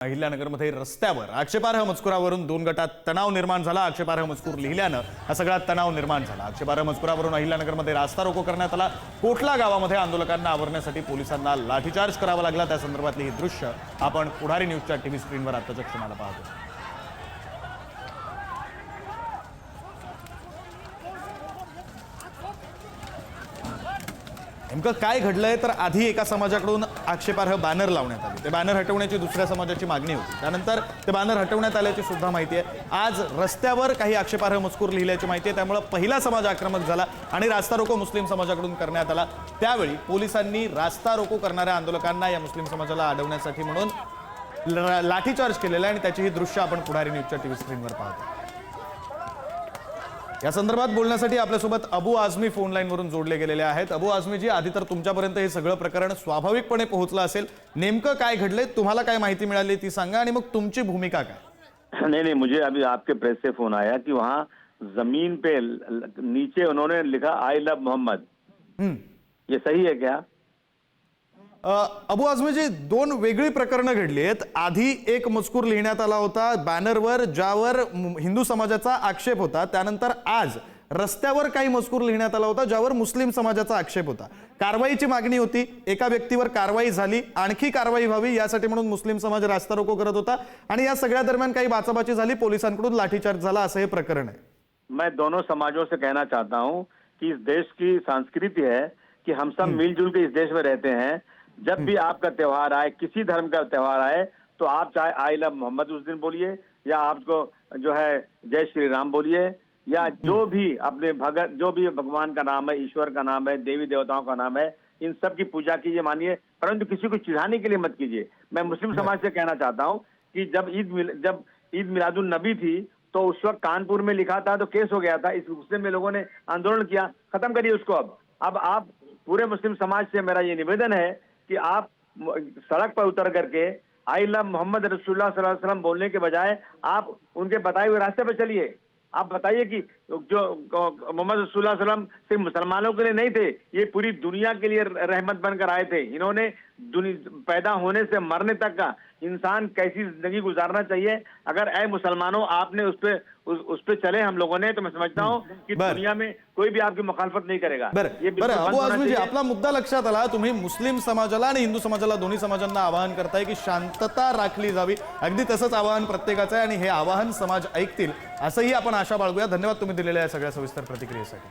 अहिल्यानगरमध्ये रस्त्यावर आक्षेपार्ह मजकुरावरून दोन गटात तणाव निर्माण झाला। आक्षेपार्ह मजकूर लिहिल्यानं हा सगळा तणाव निर्माण झाला। आक्षेपार्ह मजकुरावरून अहिल्यानगरमध्ये रास्ता रोको करण्यात आला। कोटला गावामध्ये आंदोलकांना आवरण्यासाठी पोलिसांना लाठीचार्ज करावा लागला। त्या संदर्भातली ही दृश्य आपण पुढारी न्यूजच्या टीव्ही स्क्रीनवर आताच्या क्षणाला पाहतो। नेमकं काय घडलंय तर आधी एका समाजाकडून आक्षेपार्ह बॅनर लावण्यात आले। ते बॅनर हटवण्याची दुसऱ्या समाजाची मागणी होती। त्यानंतर ते बॅनर हटवण्यात आल्याची सुद्धा माहिती आहे। आज रस्त्यावर काही आक्षेपार्ह मजकूर लिहिल्याची माहिती आहे। त्यामुळे पहिला समाज आक्रमक झाला आणि रास्ता रोको मुस्लिम समाजाकडून करण्यात आला। त्यावेळी पोलिसांनी रास्ता रोको करणाऱ्या आंदोलकांना या मुस्लिम समाजाला अडवण्यासाठी म्हणून लाठीचार्ज केलेला आहे आणि त्याची ही दृश्य आपण पुढारी न्यूजच्या टीव्ही स्क्रीनवर पाहतो। या संदर्भात बोलण्यासाठी आपल्यासोबत अबू आझमी फोन लाईन वरून जोडले गेलेले आहेत। अबू आझमी जी, आधी तर तुमच्यापर्यंत हे सगळं प्रकरण स्वाभाविकपणे पोहोचलं असेल, नेमकं काय घडलंय, तुम्हाला काय माहिती मिळाली ती सांगा आणि मग तुमची भूमिका काय? नहीं, मुझे अभी आपके प्रेस से फोन आया कि वहाँ जमीन पे नीचे उन्होंने लिखा आई लव मोहम्मद। ये सही है क्या? अबू आझमीजी, दोन वेगळी प्रकरणं घडली आहेत। आधी एक मजकूर लिहिण्यात आला होता बॅनरवर ज्यावर हिंदू समाजाचा आक्षेप होता। त्यानंतर आज रस्त्यावर काही मजकूर लिहिण्यात आला होता ज्यावर मुस्लिम समाजाचा आक्षेप होता। कारवाईची मागणी होती, एका व्यक्तीवर कारवाई झाली, आणखी कारवाई व्हावी यासाठी म्हणून मुस्लिम समाज रास्ता रोको करत होता आणि या सगळ्या दरम्यान काही बाचाबाची झाली, पोलिसांकडून लाठीचार्ज झाला, असं हे प्रकरण आहे। मैं दोनों समाजों से कहना चाहता हूँ कि इस देश की संस्कृति है कि हम सब मिलजुल के इस देश में रहते हैं। जब भी आपका त्योहार आए, किसी धर्म का त्योहार आए, तो आप चाहे आई लव मोहम्मद उस दिन बोलिए या आपको जो है जय श्री राम बोलिए या जो भी अपने भगत, जो भी भगवान का नाम है, ईश्वर का नाम है, देवी देवताओं का नाम है, इन सब की पूजा कीजिए, मानिए, परंतु किसी को चिढ़ाने के लिए मत कीजिए। मैं मुस्लिम समाज से कहना चाहता हूँ कि जब ईद मिलादुन नबी थी तो उस वक्त कानपुर में लिखा था तो केस हो गया था। इस गुस्से में लोगों ने आंदोलन किया, खत्म करिए उसको। अब आप पूरे मुस्लिम समाज से मेरा ये निवेदन है कि आप सड़क पर उतर करके आई लव मोहम्मद रसूलुल्लाह सल्लल्लाहु अलैहि वसल्लम बोलने के बजाय आप उनके बताए हुए रास्ते पर चलिए। आप बताइए कि जो मोहम्मद रसूलुल्लाह सल्लल्लाहु अलैहि वसल्लम सिर्फ मुसलमानों के लिए नहीं थे, ये पूरी दुनिया के लिए रहमत बनकर आए थे। इन्होंने पैदा होने से मरने तक का इंसान कैसी जिंदगी गुजारना चाहिए, अगर ऐ मुसलमानों आपने उस पे चले हम लोगों ने, तो मैं समझता हूँ कि दुनिया में कोई भी आपकी मुखालफत नहीं करेगा। बरं अबू आझमी, आपला मुद्दा लक्षात आला। तुम्ही मुस्लिम समाजाला आणि हिंदू समाजाला, दोन्ही समाजांना आवाहन करताय की शांतता राखली जावी। अगदी तसंच आवाहन प्रत्येकाचं आहे आणि हे आवाहन समाज ऐकतील असंही आपण आशा बाळगूया। धन्यवाद तुम्ही दिलेल्या या सगळ्या सविस्तर प्रतिक्रियेसाठी।